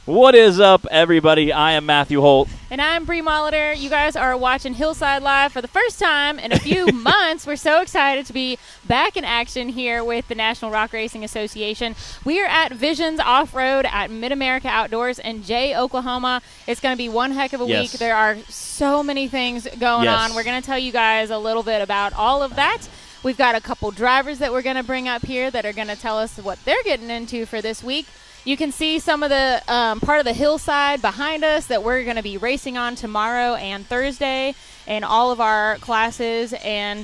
What is up, everybody? I am Matthew Holt. And I'm Bree Molitor. You guys are watching Hillside Live for the first time in a few months. We're so excited to be back in action here with the National Rock Racing Association. We are at Visions Off-Road at MidAmerica Outdoors in Jay, Oklahoma. It's going to be one heck of a week. There are so many things going on. We're going to tell you guys a little bit about all of that. We've got a couple drivers that we're going to bring up here that are going to tell us what they're getting into for this week. You can see some of the part of the hillside behind us that we're going to be racing on tomorrow and Thursday in all of our classes, and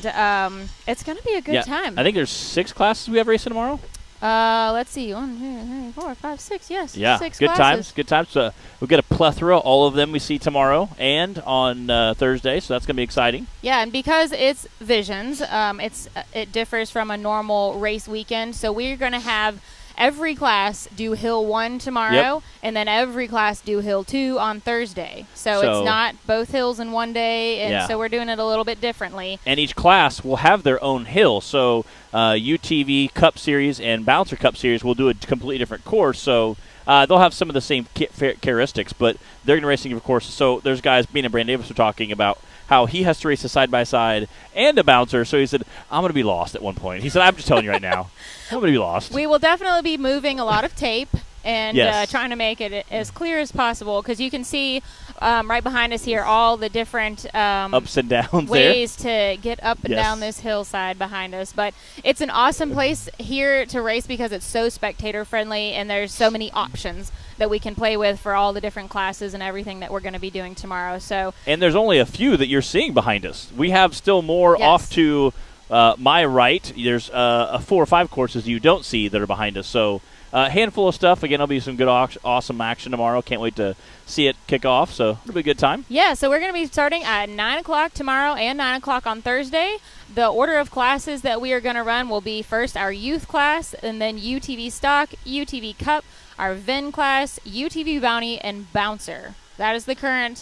it's going to be a good time. I think there's 6 classes we have racing tomorrow. Let's see. 1, 2, 3, 4, 5, 6. Yes. Yeah. 6 good classes. Good times. So we'll get a plethora. All of them we see tomorrow and on Thursday. So that's going to be exciting. Yeah, and because it's Visions, it differs from a normal race weekend. So we're going to have every class do Hill 1 tomorrow, and then every class do Hill 2 on Thursday. So it's not both hills in one day, and so we're doing it a little bit differently. And each class will have their own hill. So UTV Cup Series and Bouncer Cup Series will do a completely different course. So they'll have some of the same characteristics, but they're going to racing different courses. So there's guys, me and Brandon Davis were talking about how he has to race a side-by-side and a bouncer. So he said, I'm going to be lost at one point. He said, I'm just telling you right now, I'm going to be lost. We will definitely be moving a lot of tape and trying to make it as clear as possible, because you can see right behind us here all the different ups and downs ways to get up and down this hillside behind us. But it's an awesome place here to race because it's so spectator-friendly, and there's so many options that we can play with for all the different classes and everything that we're going to be doing tomorrow. And there's only a few that you're seeing behind us. We have still more off to my right. There's 4 or 5 courses you don't see that are behind us. So a handful of stuff. Again, it'll be some good, awesome action tomorrow. Can't wait to see it kick off. So it'll be a good time. Yeah, so we're going to be starting at 9 o'clock tomorrow and 9 o'clock on Thursday. The order of classes that we are going to run will be first our youth class, and then UTV stock, UTV cup, our VIN class, UTV bounty, and bouncer. That is the current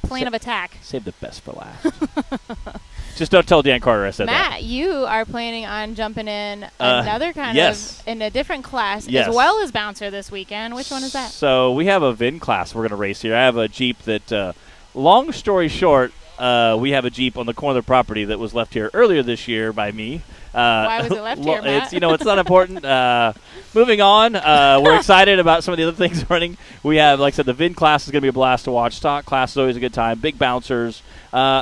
plan of attack. Save the best for last. Just don't tell Dan Carter I said that. Matt, you are planning on jumping in another kind of, in a different class, as well as bouncer this weekend. Which one is that? So we have a VIN class we're going to race here. I have a Jeep that, long story short, we have a Jeep on the corner of the property that was left here earlier this year by me. Why was it left here, Matt? It's not important. Moving on, we're excited about some of the other things running. We have, like I said, the VIN class is going to be a blast to watch. Stock class is always a good time. Big bouncers.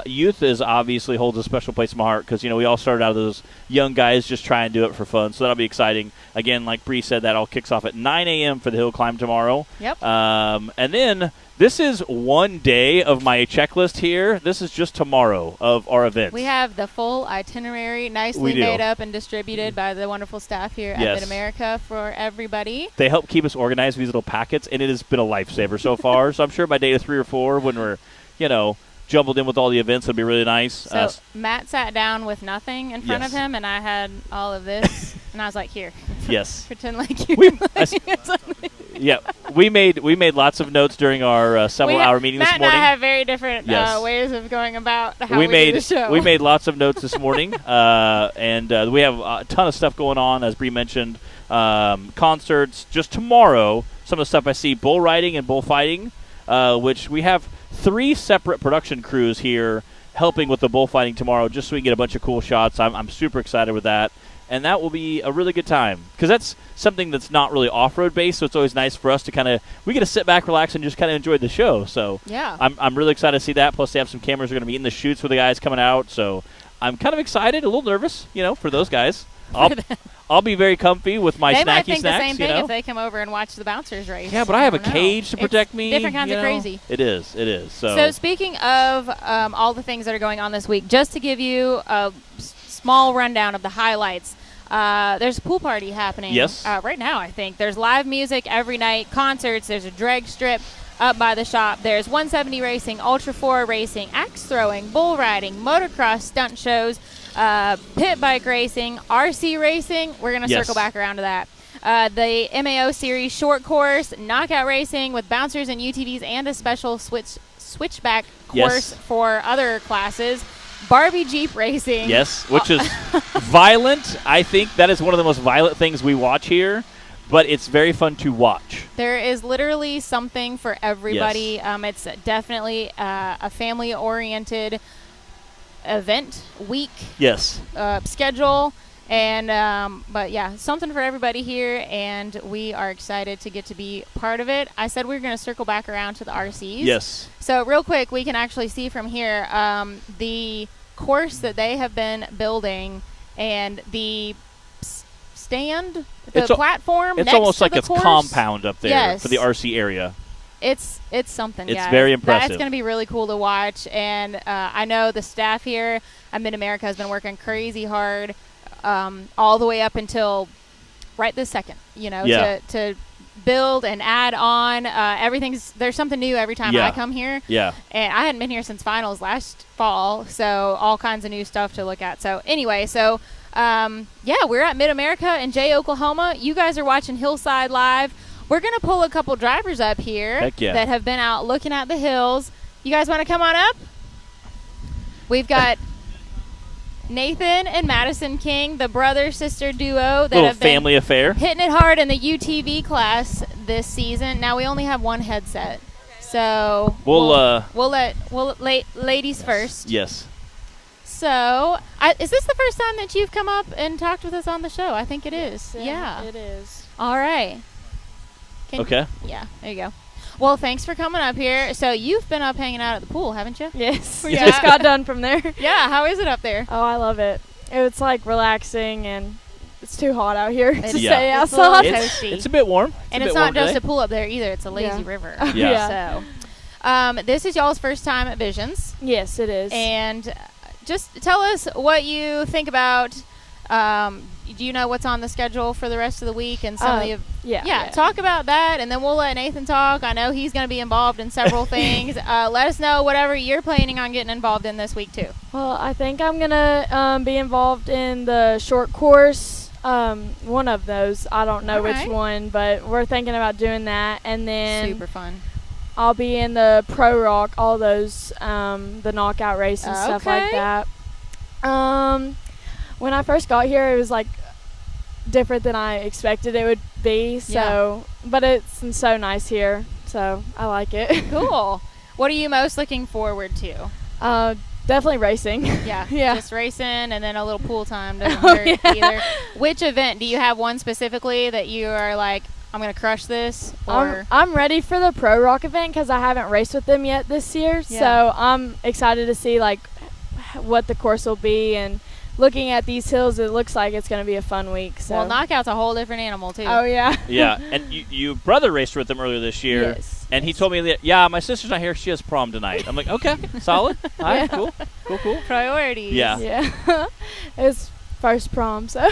Youth is obviously holds a special place in my heart because, we all started out as those young guys just trying to do it for fun. So that'll be exciting. Again, like Bree said, that all kicks off at 9 a.m. for the hill climb tomorrow. Yep. And then this is one day of my checklist here. This is just tomorrow of our events. We have the full itinerary nicely made up and distributed by the wonderful staff here at MidAmerica for everybody. They help keep us organized with these little packets, and it has been a lifesaver so far. So I'm sure by day 3 or 4 when we're, jumbled in with all the events, it'll be really nice. So Matt sat down with nothing in front of him, and I had all of this, and I was like, here. Pretend like you we made lots of notes during our several-hour meeting this morning. Matt and I have very different ways of going about how we do the show. We made lots of notes this morning, and we have a ton of stuff going on, as Bree mentioned. Concerts. Just tomorrow, some of the stuff I see, bull riding and bullfighting, which we have 3 separate production crews here helping with the bullfighting tomorrow just so we can get a bunch of cool shots. I'm super excited with that. And that will be a really good time because that's something that's not really off-road based, so it's always nice for us to we get to sit back, relax, and just kind of enjoy the show. So I'm really excited to see that. Plus, they have some cameras that are going to be in the chutes for the guys coming out. So I'm kind of excited, a little nervous, for those guys. I'll be very comfy with my snacky snacks. They might think the same thing if they come over and watch the bouncers race. Yeah, but I have a cage to protect me. Different kinds of crazy. It is. So speaking of all the things that are going on this week, just to give you a small rundown of the highlights, there's a pool party happening right now, I think. There's live music every night, concerts, there's a drag strip up by the shop. There's 170 racing, Ultra 4 racing, axe throwing, bull riding, motocross stunt shows, pit bike racing, RC racing. We're going to circle back around to that. The MAO Series short course, knockout racing with bouncers and UTVs, and a special switchback course for other classes. Barbie Jeep racing. Yes, which is violent. I think that is one of the most violent things we watch here. but it's very fun to watch. There is literally something for everybody. Yes. It's definitely a family-oriented event week. Yes. Schedule. And but yeah, something for everybody here, and we are excited to get to be part of it. I said we were going to circle back around to the RCs. Yes. So real quick, we can actually see from here the course that they have been building and the stand, the platform. It's next almost to like the a course. compound up there Yes. for the RC area. It's something. It's guys. very impressive. That's going to be really cool to watch, and I know the staff here at MidAmerica has been working crazy hard. All the way up until right this second, to build and add on. There's something new every time I come here. Yeah. And I hadn't been here since finals last fall, so all kinds of new stuff to look at. So anyway, we're at MidAmerica in Jay, Oklahoma. You guys are watching Hillside Live. We're going to pull a couple drivers up here that have been out looking at the hills. You guys want to come on up? We've got Nathan and Madison King, the brother-sister duo that have been family affair, hitting it hard in the UTV class this season. Now we only have one headset, so we'll let ladies first. Yes. So, is this the first time that you've come up and talked with us on the show? I think it is. Yeah, it is. All right. Okay. Yeah, there you go. Well, thanks for coming up here. So you've been up hanging out at the pool, haven't you? Yes. We just got done from there. Yeah. How is it up there? Oh, I love it. It's like relaxing, and it's too hot out here to stay it's outside. It's a bit warm. And it's not just a pool up there either. It's a lazy river. Yeah. So, this is y'all's first time at Visions. Yes, it is. And just tell us what you think about. Do you know what's on the schedule for the rest of the week and some of the talk about that, and then we'll let Nathan talk. I know he's going to be involved in several things. Let us know whatever you're planning on getting involved in this week too. Well, I think I'm going to be involved in the short course, one of those. I don't know which one, but we're thinking about doing that. And then super fun. I'll be in the Pro Rock, all those, the knockout race and stuff like that. When I first got here, it was like different than I expected it would be. So, but it's so nice here. So I like it. Cool. What are you most looking forward to? Definitely racing. Yeah. Just racing, and then a little pool time doesn't hurt either. Which event? Do you have one specifically that you are like, I'm going to crush this? Or I'm ready for the Pro Rock event because I haven't raced with them yet this year. Yeah. So I'm excited to see like what the course will be, and looking at these hills, it looks like it's going to be a fun week. So. Well, Knockout's a whole different animal, too. Oh, yeah. Yeah, and you brother raced with them earlier this year. Yes. And he told me that, my sister's not here. She has prom tonight. I'm like, okay, solid. All right, cool. Priorities. Yeah. It's first prom, so.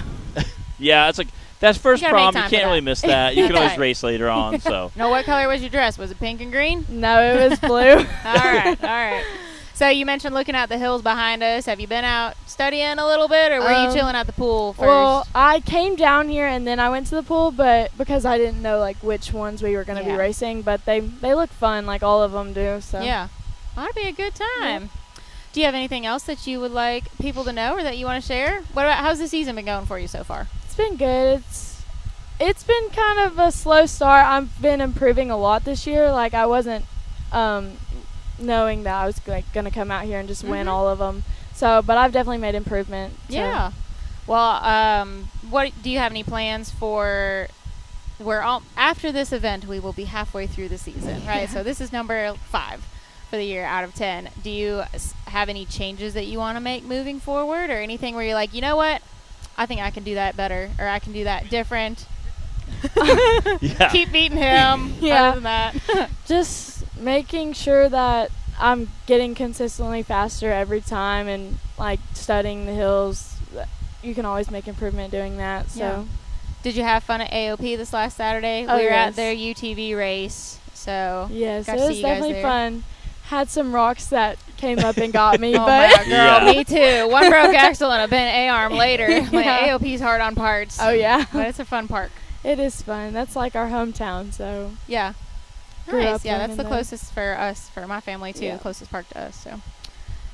Yeah, it's like, that's first prom. You can't really miss that. You can always Right. race later on. So. No, what color was your dress? Was it pink and green? No, it was blue. All right. So you mentioned looking at the hills behind us. Have you been out studying a little bit, or were you chilling at the pool first? Well, I came down here and then I went to the pool, but because I didn't know like which ones we were going to be racing, but they look fun, like all of them do. So yeah, that'd be a good time. Yeah. Do you have anything else that you would like people to know or that you want to share? What about how's the season been going for you so far? It's been good. It's been kind of a slow start. I've been improving a lot this year. Like I wasn't knowing that I was like going to come out here and just win all of them. So, but I've definitely made improvement. So. Yeah. Well, what do you have any plans for? After this event, we will be halfway through the season, right? So this is number 5 for the year out of 10. Do you have any changes that you want to make moving forward, or anything where you're like, you know what, I think I can do that better, or I can do that different? Keep beating him. Other than that. Just making sure that I'm getting consistently faster every time, and like studying the hills. You can always make improvement doing that. So, did you have fun at AOP this last Saturday? Oh, we were at their UTV race, so yes, it was definitely fun. Had some rocks that came up and got me. Oh my girl, me too. One broke axle and a bent A-arm later. My AOP's hard on parts. Oh yeah, but it's a fun park. It is fun. That's like our hometown, so yeah. Nice. Yeah, that's the closest for us, for my family too. The closest park to us. So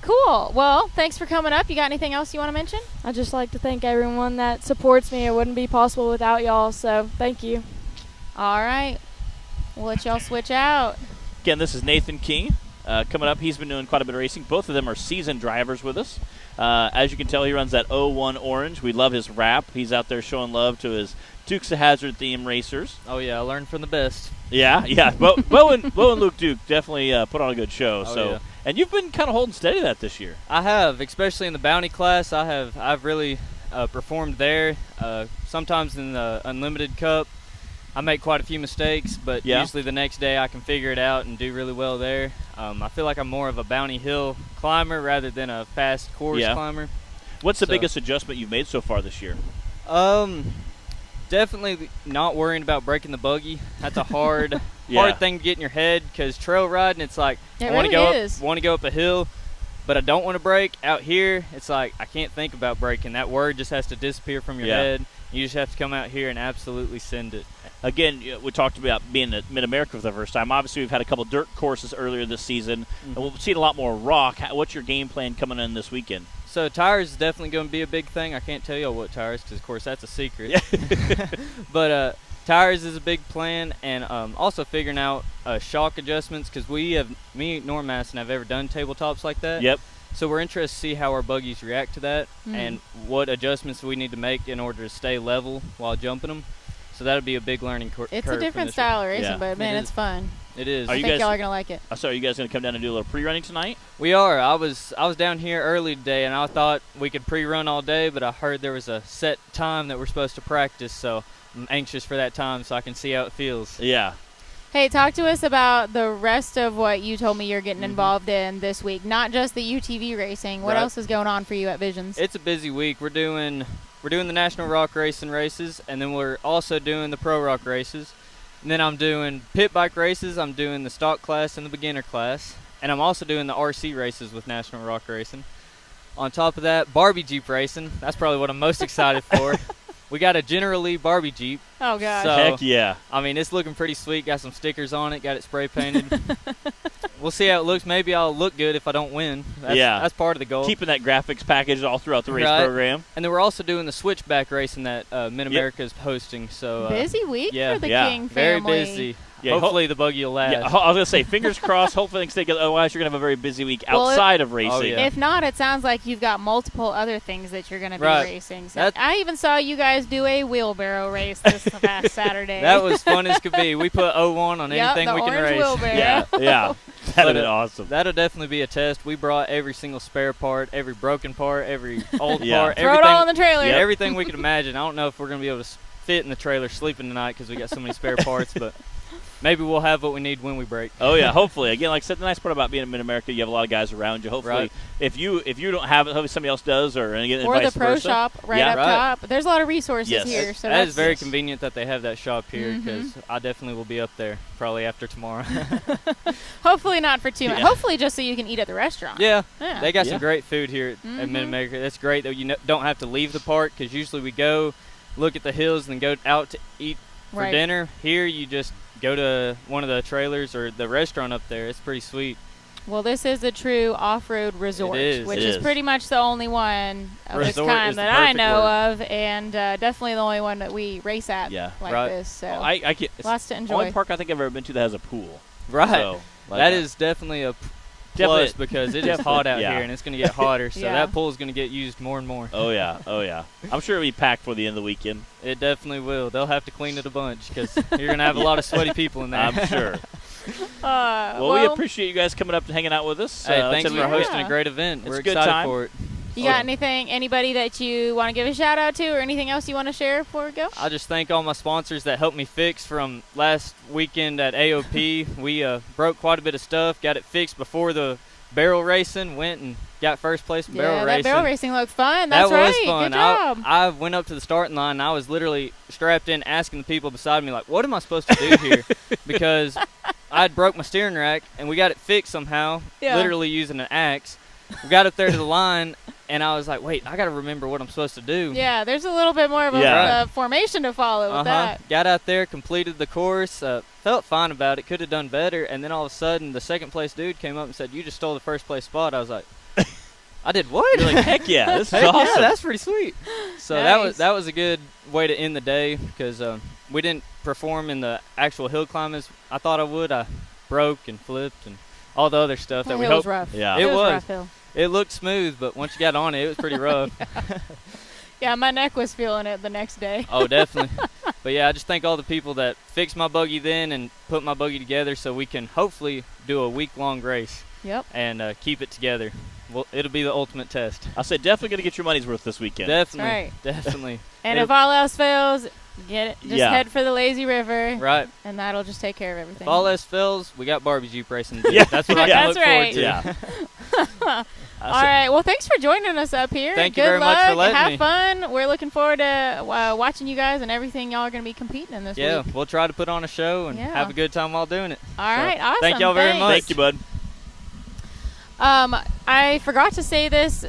cool. Well, thanks for coming up. You got anything else you want to mention? I'd just like to thank everyone that supports me. It wouldn't be possible without y'all. So thank you. All right. We'll let y'all switch out. Again, this is Nathan King. Coming up, he's been doing quite a bit of racing. Both of them are seasoned drivers with us. As you can tell, he runs that 01 Orange. We love his wrap. He's out there showing love to his Dukes of Hazzard theme racers. Oh, yeah, I learned from the best. Yeah. Bo and Luke Duke definitely put on a good show. Yeah. And you've been kind of holding steady that this year. I have, especially in the bounty class. I've really performed there. Sometimes in the Unlimited Cup, I make quite a few mistakes, but usually the next day I can figure it out and do really well there. I feel like I'm more of a bounty hill climber rather than a fast course climber. What's the biggest adjustment you've made so far this year? Definitely not worrying about breaking the buggy. That's a hard thing to get in your head, because trail riding, it's like I want to go up a hill, but I don't want to break. Out here, it's like I can't think about breaking. That word just has to disappear from your head. You just have to come out here and absolutely send it. Again, we talked about being at MidAmerica for the first time. Obviously, we've had a couple dirt courses earlier this season, and we'll see a lot more rock. What's your game plan coming in this weekend? So tires is definitely going to be a big thing. I can't tell you what tires, because, of course, that's a secret. But tires is a big plan, and also figuring out shock adjustments, because me nor Masson have ever done tabletops like that. Yep. So we're interested to see how our buggies react to that and what adjustments we need to make in order to stay level while jumping them. So that would be a big learning curve. It's a different style of racing, but, man, it's fun. It is. I think y'all are going to like it. So are you guys going to come down and do a little pre-running tonight? We are. I was down here early today, and I thought we could pre-run all day, but I heard there was a set time that we're supposed to practice, so I'm anxious for that time so I can see how it feels. Yeah. Hey, talk to us about the rest of what you told me you're getting involved in this week, not just the UTV racing. What else is going on for you at Visions? It's a busy week. We're doing the National Rock Racing races, and then we're also doing the Pro Rock races. And then I'm doing pit bike races. I'm doing the stock class and the beginner class. And I'm also doing the RC races with National Rock Racing. On top of that, Barbie Jeep racing. That's probably what I'm most excited for. We got a General Lee Barbie Jeep. Oh, gosh. So, heck yeah. I mean, it's looking pretty sweet. Got some stickers on it. Got it spray painted. We'll see how it looks. Maybe I'll look good if I don't win. That's part of the goal. Keeping that graphics package all throughout the race program. And then we're also doing the switchback racing that MidAmerica is hosting. So busy week for the King family. Very busy. Yeah, hopefully the buggy will last. Yeah, I was going to say, fingers crossed. Hopefully things stay good. Otherwise, you're going to have a very busy week outside of racing. Oh, yeah. If not, it sounds like you've got multiple other things that you're going to be racing. So I even saw you guys do a wheelbarrow race this past Saturday. That was fun as could be. We put 01 on anything we can race. Wheelbarrow. Yeah. That'd be awesome. That'll definitely be a test. We brought every single spare part, every broken part, every old part. Throw it all in the trailer. Yeah, everything we could imagine. I don't know if we're going to be able to fit in the trailer sleeping tonight because we got so many spare parts, but maybe we'll have what we need when we break. Oh, yeah, hopefully. Again, like I said, the nice part about being in MidAmerica, you have a lot of guys around you. Hopefully, if you don't have it, hopefully somebody else does, or the vice pro versa. shop up top. There's a lot of resources here. So that is very convenient that they have that shop here, because I definitely will be up there probably after tomorrow. Hopefully not for too much. Hopefully just so you can eat at the restaurant. Yeah. They got some great food here at MidAmerica. That's great that you don't have to leave the park, because usually we go look at the hills and then go out to eat for dinner. Here you just go to one of the trailers or the restaurant up there. It's pretty sweet. Well, this is a true off-road resort, which is pretty much the only one of its kind that I know of, and definitely the only one that we race at this. So lots to enjoy. Only park I think I've ever been to that has a pool. Right. So, that is definitely a plus, because it is hot out here, and it's going to get hotter, so that pool is going to get used more and more. Oh, yeah. I'm sure it'll be packed for the end of the weekend. It definitely will. They'll have to clean it a bunch, because you're going to have a lot of sweaty people in there. I'm sure. Well, we appreciate you guys coming up and hanging out with us. Hey, thanks for hosting a great event. We're excited for it. You got anybody that you want to give a shout out to, or anything else you want to share before we go? I just thank all my sponsors that helped me fix from last weekend at AOP. We broke quite a bit of stuff, got it fixed before the barrel racing, went and got first place in barrel racing. That barrel racing looked fun. That's right. That was fun. Good job. I went up to the starting line, and I was literally strapped in asking the people beside me, like, what am I supposed to do here? Because I had broke my steering rack, and we got it fixed somehow, literally using an axe. We got up there to the line, and I was like, wait, I got to remember what I'm supposed to do. Yeah, there's a little bit more of a formation to follow with that. Got out there, completed the course, felt fine about it, could have done better, and then all of a sudden the second place dude came up and said, you just stole the first place spot. I was like, I did what? You're like, heck yeah, this is awesome. Yeah, that's pretty sweet. So that was a good way to end the day, because we didn't perform in the actual hill climb as I thought I would. I broke and flipped and all the other stuff that we hill was hoped. rough. Yeah. It was was. rough hill. It looked smooth, but once you got on it, it was pretty rough. Yeah, my neck was feeling it the next day. Oh, definitely. But yeah, I just thank all the people that fixed my buggy then and put my buggy together so we can hopefully do a week-long race. Yep. And keep it together. Well, it'll be the ultimate test. I said definitely going to get your money's worth this weekend. Definitely. Right. Definitely. And if all else fails, get it. Just Yeah. head for the lazy river. Right. And that'll just take care of everything. If all else fails, we got Barbie Jeep racing. Yeah. That's what I can That's look right. forward to. Yeah. All right. Well, thanks for joining us up here. Thank you Good very luck. much for letting Have me. fun. We're looking forward to watching you guys and everything y'all are going to be competing in this Yeah, week. we'll try to put on a show and Yeah. have a good time while doing it. All right. Awesome. Thank y'all very Thanks. much. Thank you, bud. I forgot to say this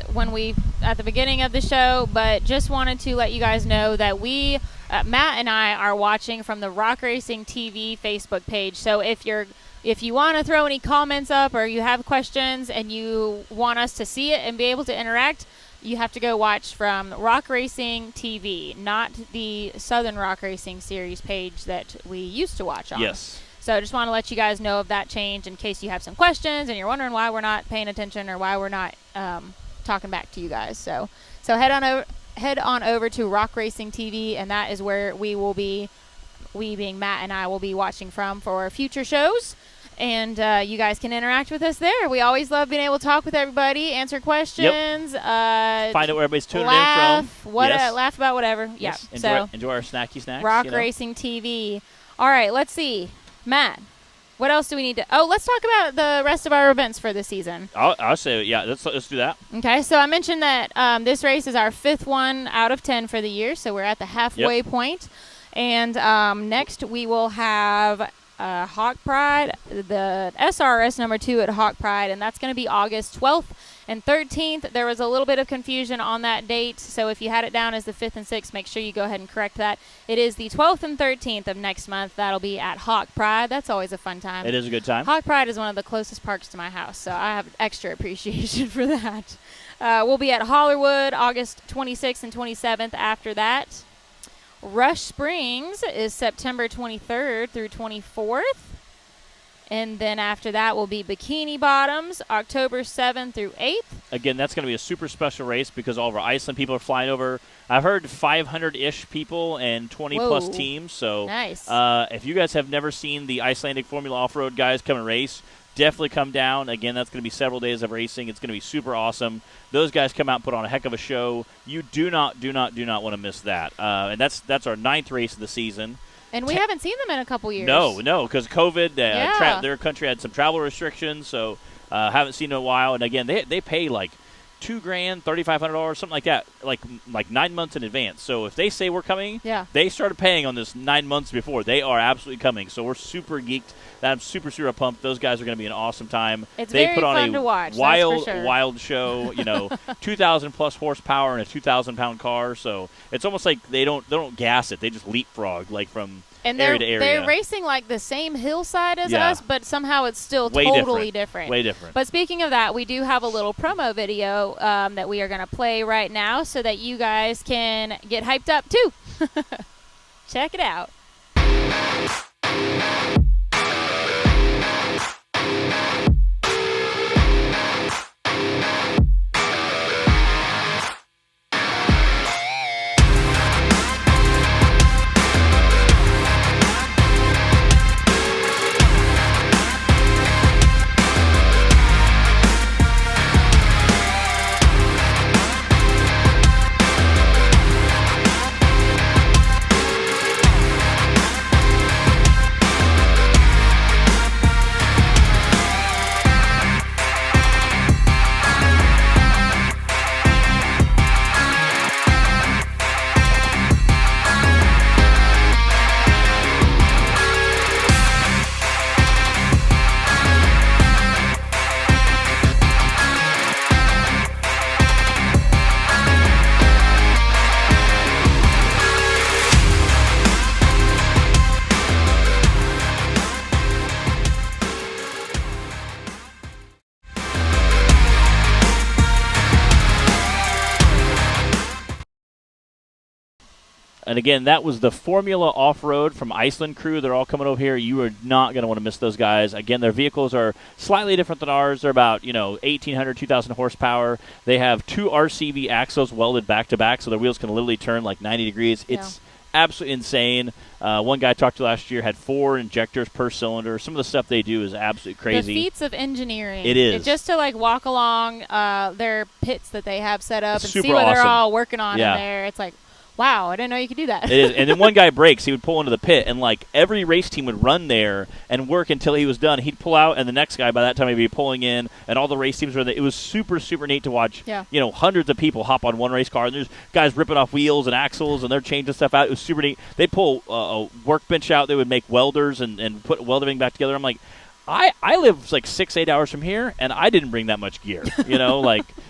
at the beginning of the show, but just wanted to let you guys know that Matt and I are watching from the Rock Racing TV Facebook page. So if you want to throw any comments up or you have questions and you want us to see it and be able to interact, you have to go watch from Rock Racing TV, not the Southern Rock Racing Series page that we used to watch on. Yes. So I just want to let you guys know of that change in case you have some questions and you're wondering why we're not paying attention or why we're not talking back to you guys. So head on over to Rock Racing TV, and that is where we being Matt and I will be watching from for future shows. And you guys can interact with us there. We always love being able to talk with everybody, answer questions, Find out where everybody's tuning laugh, in from. Yes. Laugh about whatever. Yes. Yeah. Enjoy our snacky snacks. Rock you know? Racing TV. All right, let's see. Matt, what else do we need to... Oh, let's talk about the rest of our events for this season. I'll say, yeah, let's do that. Okay, so I mentioned that this race is our 5th one out of 10 for the year, so we're at the halfway point. And next we will have Hawk Pride, the SRS number 2 at Hawk Pride, and that's going to be August 12th and 13th. There was a little bit of confusion on that date, so if you had it down as the 5th and 6th, make sure you go ahead and correct that. It is the 12th and 13th of next month. That'll be at Hawk Pride. That's always a fun time. It is a good time. Hawk Pride is one of the closest parks to my house, so I have extra appreciation for that. We'll be at Hollywood August 26th and 27th after that. Rush Springs is September 23rd through 24th. And then after that will be Bikini Bottoms, October 7th through 8th. Again, that's going to be a super special race because all of our Iceland people are flying over. I've heard 500-ish people and 20-plus Whoa. teams. So Nice. if you guys have never seen the Icelandic Formula Off-Road guys come and race, definitely come down. Again, that's going to be several days of racing. It's going to be super awesome. Those guys come out and put on a heck of a show. You do not want to miss that. And that's our 9th race of the season. And we haven't seen them in a couple years. No, because COVID, Yeah. their country had some travel restrictions, so haven't seen them in a while. And again, they pay like $2,000, $3,500, something like that, like 9 months in advance. So if they say we're coming, Yeah. they started paying on this 9 months before. They are absolutely coming. So we're super geeked. I'm super pumped. Those guys are going to be an awesome time. It's They very put on fun a to watch, that's wild, for sure. wild show. 2,000 plus horsepower in a 2,000-pound car. So it's almost like they don't gas it. They just leapfrog from And area to area. they're racing like the same hillside as Yeah. us, but somehow it's still Way totally different. Way different. But speaking of that, we do have a little promo video that we are going to play right now so that you guys can get hyped up too. Check it out. And again, that was the Formula Off-Road from Iceland crew. They're all coming over here. You are not going to want to miss those guys. Again, their vehicles are slightly different than ours. They're about 1,800, 2,000 horsepower. They have 2 RCV axles welded back-to-back, so their wheels can literally turn like 90 degrees. Yeah. It's absolutely insane. One guy I talked to last year had 4 injectors per cylinder. Some of the stuff they do is absolutely crazy. The feats of engineering. It is. Just to walk along their pits that they have set up It's and see super what they're awesome. all working on Yeah. in there. It's like, wow, I didn't know you could do that. It is. And then one guy breaks. He would pull into the pit, and every race team would run there and work until he was done. He'd pull out, and the next guy by that time would be pulling in, and all the race teams were there. It was super, super neat to watch. Yeah. Hundreds of people hop on one race car, and there's guys ripping off wheels and axles, and they're changing stuff out. It was super neat. They'd pull a workbench out. They would make welders and put welding back together. I'm like, I live 6-8 hours from here, and I didn't bring that much gear.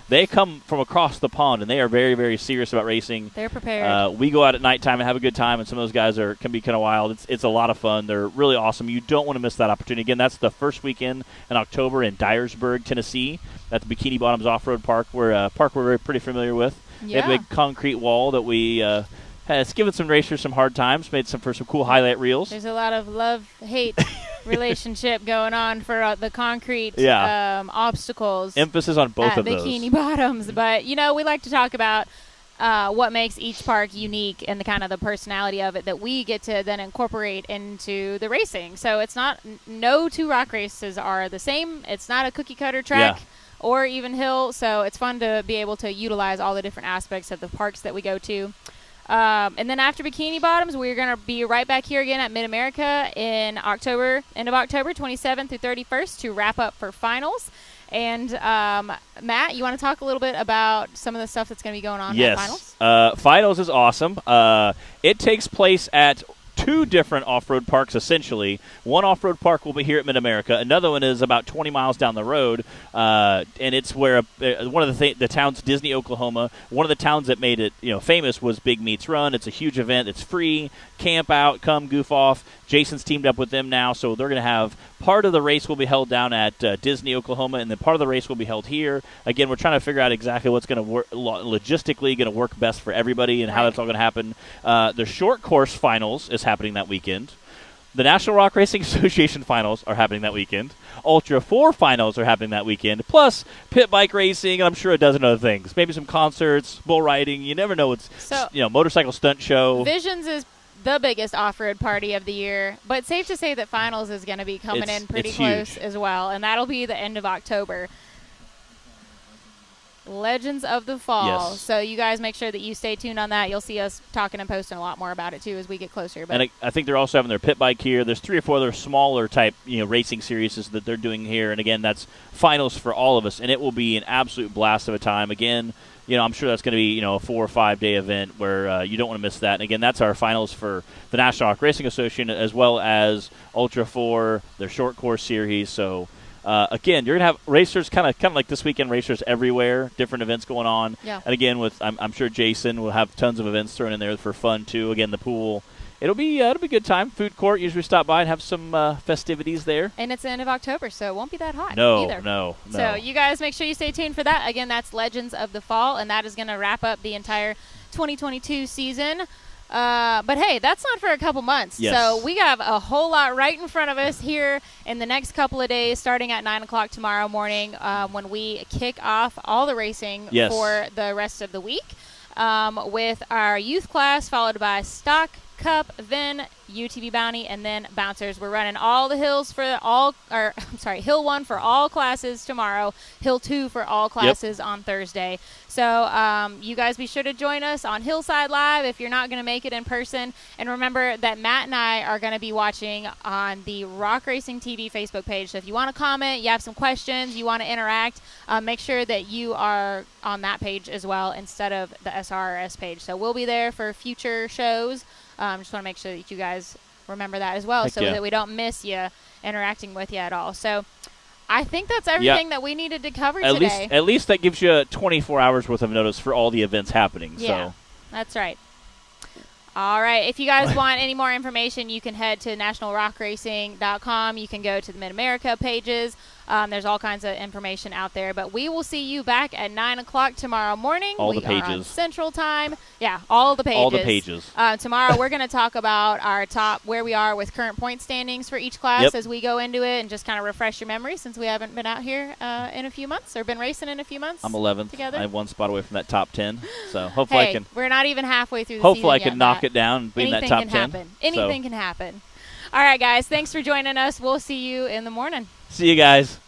They come from across the pond, and they are very, very serious about racing. They're prepared. We go out at nighttime and have a good time, and some of those guys can be kind of wild. It's a lot of fun. They're really awesome. You don't want to miss that opportunity. Again, that's the first weekend in October in Dyersburg, Tennessee, at the Bikini Bottoms Off-Road Park, we're pretty familiar with. They have a big concrete wall that we has given some racers some hard times, made some cool highlight reels. There's a lot of love-hate relationship going on for the concrete obstacles. Emphasis on both of those. Bikini Bottoms. But, we like to talk about what makes each park unique and the kind of the personality of it that we get to then incorporate into the racing. So it's not – no 2 rock races are the same. It's not a cookie-cutter track. Yeah. Or even hill, so it's fun to be able to utilize all the different aspects of the parks that we go to. And then after Bikini Bottoms, we're going to be right back here again at MidAmerica in October, end of October, 27th through 31st to wrap up for finals. And Matt, you want to talk a little bit about some of the stuff that's going to be going on at finals? Yes. Finals is awesome. It takes place at 2 different off-road parks, essentially. One off-road park will be here at MidAmerica. Another one is about 20 miles down the road, and it's where one of the towns, Disney, Oklahoma. One of the towns that made it famous was Big Meats Run. It's a huge event. It's free. Camp out, come goof off. Jason's teamed up with them now, so they're going to have part of the race will be held down at Disney, Oklahoma, and then part of the race will be held here. Again, we're trying to figure out exactly what's going to work logistically, going to work best for everybody, and how that's all going to happen. The short course finals is happening that weekend. The National Rock Racing Association finals are happening that weekend. Ultra 4 finals are happening that weekend. Plus pit bike racing, and I'm sure a dozen other things. Maybe some concerts, bull riding. You never know what's motorcycle stunt show. Visions is the biggest off-road party of the year, but it's safe to say that finals is going to be coming in pretty close as well, and that'll be the end of October. Legends of the Fall. Yes. So you guys make sure that you stay tuned on that. You'll see us talking and posting a lot more about it too as we get closer. But and I think they're also having their pit bike here. There's 3 or 4 other smaller type racing series that they're doing here, and again, that's finals for all of us, and it will be an absolute blast of a time. Again, I'm sure that's going to be a 4 or 5 day event where you don't want to miss that. And again, that's our finals for the National Rock Racing Association as well as Ultra 4, their short course series. So again, you're going to have racers kind of like this weekend, racers everywhere, different events going on. Yeah. And again, I'm sure Jason will have tons of events thrown in there for fun too. Again, the pool. It'll be a good time. Food court, usually stop by and have some festivities there. And it's the end of October, so it won't be that hot either. No. So you guys make sure you stay tuned for that. Again, that's Legends of the Fall, and that is going to wrap up the entire 2022 season. But hey, that's not for a couple months. Yes. So we have a whole lot right in front of us here in the next couple of days, starting at 9 o'clock tomorrow morning when we kick off all the racing for the rest of the week with our youth class, followed by Stock, Cup, then UTV Bounty, and then Bouncers. We're running all the hills for Hill 1 for all classes tomorrow, Hill 2 for all classes on Thursday. So you guys be sure to join us on Hillside Live if you're not going to make it in person. And remember that Matt and I are going to be watching on the Rock Racing TV Facebook page. So if you want to comment, you have some questions, you want to interact, make sure that you are on that page as well instead of the SRRS page. So we'll be there for future shows. Just want to make sure that you guys remember that as well, that we don't miss you interacting with you at all. So I think that's everything that we needed to cover today. At least that gives you 24 hours worth of notice for all the events happening. Yeah, so. That's right. All right. If you guys want any more information, you can head to nationalrockracing.com. You can go to the MidAmerica pages. There's all kinds of information out there. But we will see you back at 9 o'clock tomorrow morning. All we the pages. Are on Central Time. Yeah, all the pages. All the pages. Tomorrow we're going to talk about our top, where we are with current point standings for each class as we go into it and just kind of refresh your memory since we haven't been out here in a few months or been racing in a few months. I'm 11th. Together. I'm 1 spot away from that top 10. So hopefully I can. We're not even halfway through the Hopefully I season can yet, knock Matt. it down and be in that top 10. Anything can happen. All right, guys. Thanks for joining us. We'll see you in the morning. See you guys.